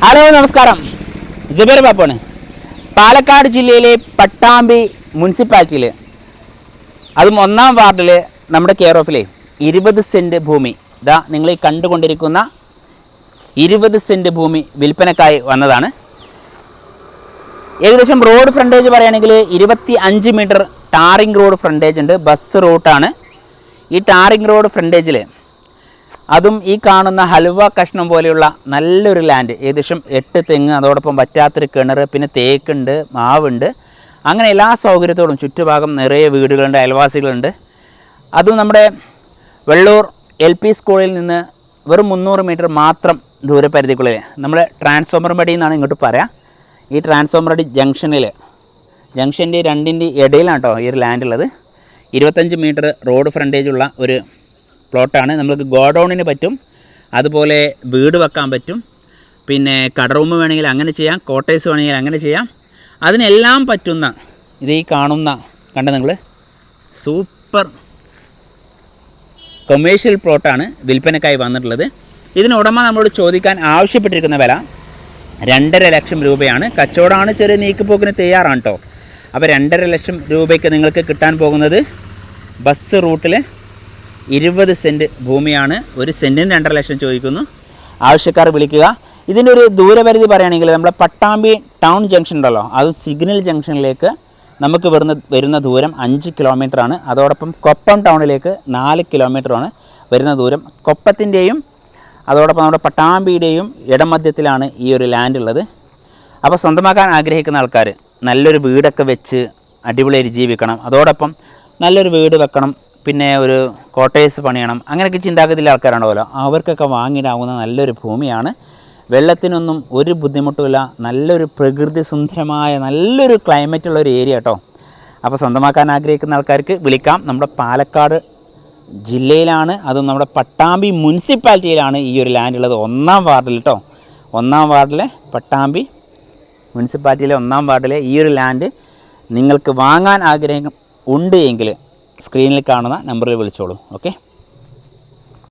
Hello നമസ്കാരം, ജുബൈർ ബാപ്പാണ്. പാലക്കാട് ജില്ലയിലെ പട്ടാമ്പി മുനിസിപ്പാലിറ്റിയിൽ, അതും 1-ാം വാർഡിൽ നമ്മുടെ കെയർ ഓഫിലെ 20 സെൻറ്റ് ഭൂമി, ഇതാ നിങ്ങൾ ഈ കണ്ടുകൊണ്ടിരിക്കുന്ന 20 സെൻറ്റ് ഭൂമി വിൽപ്പനക്കായി വന്നതാണ്. ഏകദേശം റോഡ് ഫ്രണ്ടേജ് പറയുകയാണെങ്കിൽ 25 മീറ്റർ ടാറിംഗ് റോഡ് ഫ്രണ്ടേജ് ഉണ്ട്. ബസ് റൂട്ടാണ്. ഈ ടാറിംഗ് റോഡ് ഫ്രണ്ടേജിൽ അതും ഈ കാണുന്ന ഹലുവ കഷ്ണം പോലെയുള്ള നല്ലൊരു ലാൻഡ്, ഏകദേശം 8 തെങ്ങ്, അതോടൊപ്പം പറ്റാത്തൊരു കിണർ, പിന്നെ തേക്കുണ്ട്, മാവുണ്ട്, അങ്ങനെ എല്ലാ സൗകര്യത്തോടും ചുറ്റുഭാഗം നിറയെ വീടുകളുണ്ട്, അയൽവാസികളുണ്ട്. അതും നമ്മുടെ വെള്ളൂർ LP സ്കൂളിൽ നിന്ന് വെറും 300 മീറ്റർ മാത്രം ദൂരപരിധിക്കുള്ളിൽ, നമ്മൾ ട്രാൻസ്ഫോമർ പടി എന്നാണ് ഇങ്ങോട്ട് പറയാം. ഈ ട്രാൻസ്ഫോമർ പടി ജംഗ്ഷൻ്റെ രണ്ടിൻ്റെ ഇടയിലാണ് കേട്ടോ ഈ ഒരു ലാൻഡ് ഉള്ളത്. 25 മീറ്റർ റോഡ് ഫ്രണ്ടേജുള്ള ഒരു പ്ലോട്ടാണ്. നമുക്ക് ഗോഡൗണിന് പറ്റും, അതുപോലെ വീട് വെക്കാൻ പറ്റും, പിന്നെ കടറൂം വേണമെങ്കിൽ അങ്ങനെ ചെയ്യാം, കോട്ടേഴ്സ് വേണമെങ്കിൽ അങ്ങനെ ചെയ്യാം. അതിനെല്ലാം പറ്റുന്ന ഇത് ഈ കാണുന്ന കണ്ട നിങ്ങൾ സൂപ്പർ കൊമേഴ്ഷ്യൽ പ്ലോട്ടാണ് വിൽപ്പനക്കായി വന്നിട്ടുള്ളത്. ഇതിന് ഉടമ നമ്മളോട് ചോദിക്കാൻ ആവശ്യപ്പെട്ടിരിക്കുന്ന വില 2.5 ലക്ഷം രൂപയാണ്. കച്ചവടമാണ്, ചെറിയ നീക്കുപോക്കിന് തയ്യാറാണ് കേട്ടോ. അപ്പോൾ 2.5 ലക്ഷം രൂപയ്ക്ക് നിങ്ങൾക്ക് കിട്ടാൻ പോകുന്നത് ബസ് റൂട്ടിൽ 20 സെൻറ്റ് ഭൂമിയാണ്. ഒരു സെൻറ്റിന് 2.5 ലക്ഷം ചോദിക്കുന്നു. ആവശ്യക്കാർ വിളിക്കുക. ഇതിൻ്റെ ഒരു ദൂരപരിധി പറയുകയാണെങ്കിൽ നമ്മുടെ പട്ടാമ്പി ടൗൺ ജംഗ്ഷൻ ഉണ്ടല്ലോ, അത് സിഗ്നൽ ജംഗ്ഷനിലേക്ക് നമുക്ക് വരുന്ന ദൂരം 5 കിലോമീറ്ററാണ്. അതോടൊപ്പം കൊപ്പം ടൗണിലേക്ക് 4 കിലോമീറ്ററാണ് വരുന്ന ദൂരം. കൊപ്പത്തിൻ്റെയും അതോടൊപ്പം നമ്മുടെ പട്ടാമ്പിയുടെയും ഇടമധ്യത്തിലാണ് ഈ ഒരു ലാൻഡ് ഉള്ളത്. അപ്പോൾ സ്വന്തമാക്കാൻ ആഗ്രഹിക്കുന്ന ആൾക്കാർ നല്ലൊരു വീടൊക്കെ വെച്ച് അടിപൊളിയായി ജീവിക്കണം, അതോടൊപ്പം നല്ലൊരു വീട് വെക്കണം, പിന്നെ ഒരു കോട്ടേഴ്സ് പണിയണം, അങ്ങനെയൊക്കെ ചിന്താഗതിയിലെ ആൾക്കാരാണല്ലോ, അവർക്കൊക്കെ വാങ്ങിയിടാവുന്ന നല്ലൊരു ഭൂമിയാണ്. വെള്ളത്തിനൊന്നും ഒരു ബുദ്ധിമുട്ടുമില്ല, നല്ലൊരു പ്രകൃതി സുന്ദരമായ നല്ലൊരു ക്ലൈമറ്റുള്ള ഒരു ഏരിയ കേട്ടോ. അപ്പോൾ സ്വന്തമാക്കാൻ ആഗ്രഹിക്കുന്ന ആൾക്കാർക്ക് വിളിക്കാം. നമ്മുടെ പാലക്കാട് ജില്ലയിലാണ്, അതും നമ്മുടെ പട്ടാമ്പി മുനിസിപ്പാലിറ്റിയിലാണ് ഈ ഒരു ലാൻഡ് ഉള്ളത്. 1-ാം വാർഡിൽ കേട്ടോ. 1-ാം വാർഡിലെ പട്ടാമ്പി മുനിസിപ്പാലിറ്റിയിലെ 1-ാം വാർഡിലെ ഈ ഒരു ലാൻഡ് നിങ്ങൾക്ക് വാങ്ങാൻ ആഗ്രഹം ഉണ്ട് എങ്കിൽ സ്ക്രീനിൽ കാണുന്ന നമ്പറിൽ വിളിച്ചോളൂ. ഓക്കെ.